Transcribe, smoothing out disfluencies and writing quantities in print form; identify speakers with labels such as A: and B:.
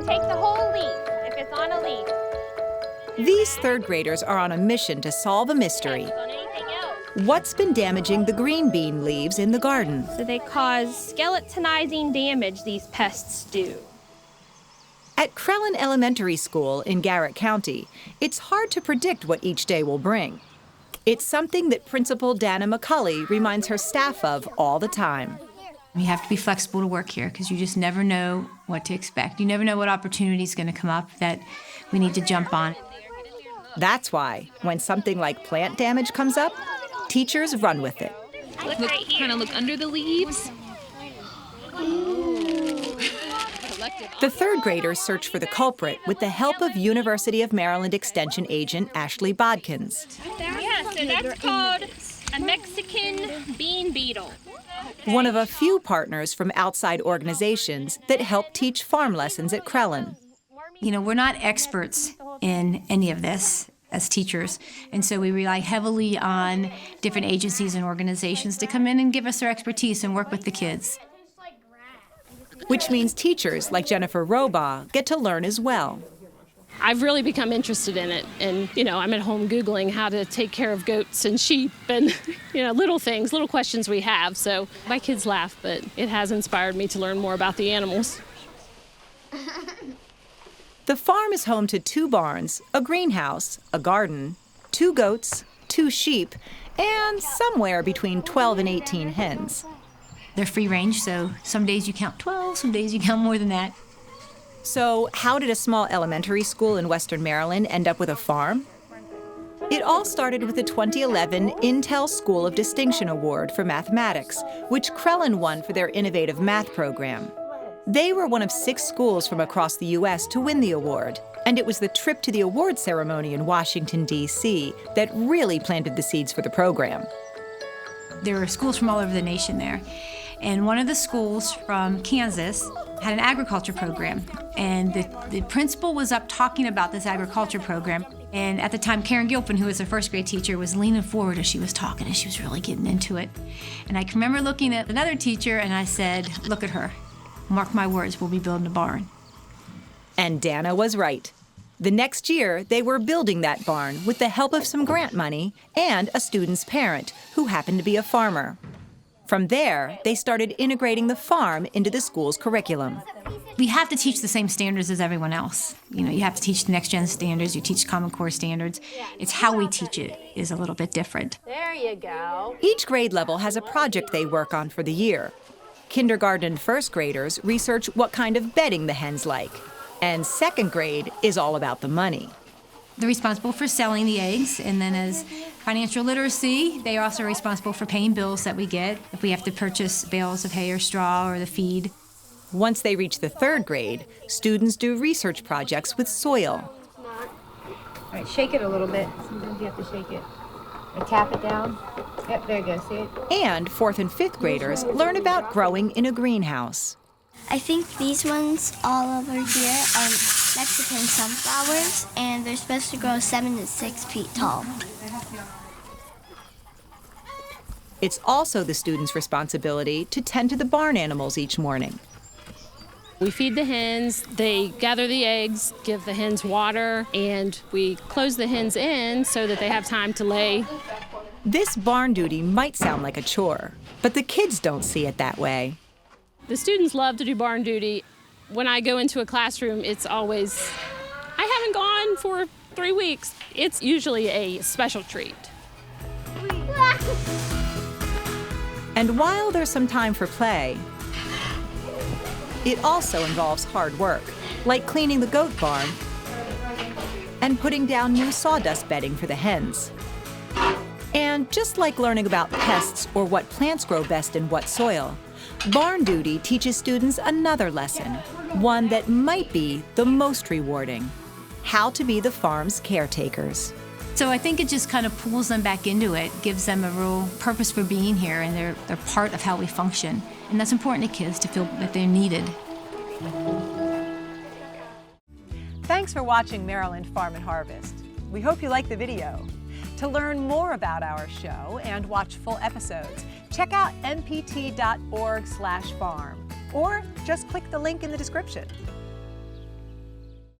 A: take the whole leaf if it's on a leaf.
B: These third graders are on a mission to solve a mystery.
A: On anything else.
B: What's been damaging the green bean leaves in the garden?
A: So they cause skeletonizing damage, these pests do.
B: At Crellin Elementary School in Garrett County, it's hard to predict what each day will bring. It's something that Principal Dana McCauley reminds her staff of all the time.
C: You have to be flexible to work here because you just never know what to expect. You never know what opportunity is going to come up that we need to jump on.
B: That's why, when something like plant damage comes up, teachers run with it.
A: Look right here.
D: Kind of look under the leaves.
B: The third graders search for the culprit with the help of University of Maryland Extension agent Ashley Bodkins.
A: Yeah, so that's called a Mexican bean beetle.
B: One of a few partners from outside organizations that help teach farm lessons at Crellin.
C: You know, we're not experts in any of this as teachers, and so we rely heavily on different agencies and organizations to come in and give us their expertise and work with the kids.
B: Which means teachers like Jennifer Robaugh get to learn as well.
E: I've really become interested in it, and I'm at home Googling how to take care of goats and sheep and little things, little questions we have. So my kids laugh, but it has inspired me to learn more about the animals.
B: The farm is home to 2 barns, a greenhouse, a garden, 2 goats, 2 sheep, and somewhere between 12 and 18 hens.
C: They're free range, so some days you count 12, some days you count more than that.
B: So how did a small elementary school in Western Maryland end up with a farm? It all started with the 2011 Intel School of Distinction Award for Mathematics, which Crellin won for their innovative math program. They were one of 6 schools from across the U.S. to win the award, and it was the trip to the award ceremony in Washington, D.C. that really planted the seeds for the program.
C: There were schools from all over the nation there, and one of the schools from Kansas had an agriculture program, and the principal was up talking about this agriculture program, and at the time Karen Gilpin, who was a first grade teacher, was leaning forward as she was talking, and she was really getting into it. And I can remember looking at another teacher, and I said, look at her. Mark my words, we'll be building a barn.
B: And Dana was right. The next year, they were building that barn with the help of some grant money and a student's parent, who happened to be a farmer. From there, they started integrating the farm into the school's curriculum.
C: We have to teach the same standards as everyone else. You have to teach the next gen standards, you teach Common Core standards. It's how we teach it is a little bit different.
A: There you go.
B: Each grade level has a project they work on for the year. Kindergarten and first graders research what kind of bedding the hens like. And second grade is all about the money.
C: They're responsible for selling the eggs, and then as financial literacy, they are also responsible for paying bills that we get if we have to purchase bales of hay or straw or the feed.
B: Once they reach the third grade, students do research projects with soil.
F: All right, shake it a little bit. Sometimes you have to shake it. And tap it down. Yep, there you go, see it?
B: And fourth and fifth graders learn about growing in a greenhouse.
G: I think these ones all over here are Mexican sunflowers, and they're supposed to grow 7 to 6 feet tall.
B: It's also the students' responsibility to tend to the barn animals each morning.
E: We feed the hens, they gather the eggs, give the hens water, and we close the hens in so that they have time to lay.
B: This barn duty might sound like a chore, but the kids don't see it that way.
E: The students love to do barn duty. When I go into a classroom, it's always, I haven't gone for 3 weeks. It's usually a special treat.
B: And while there's some time for play, it also involves hard work, like cleaning the goat barn and putting down new sawdust bedding for the hens. And just like learning about pests or what plants grow best in what soil, barn duty teaches students another lesson, one that might be the most rewarding: how to be the farm's caretakers.
C: So I think it just kind of pulls them back into it, gives them a real purpose for being here, and they're part of how we function. And that's important to kids, to feel that they're needed.
B: Thanks for watching Maryland Farm and Harvest. We hope you liked the video. To learn more about our show and watch full episodes, check out mpt.org/farm or just click the link in the description.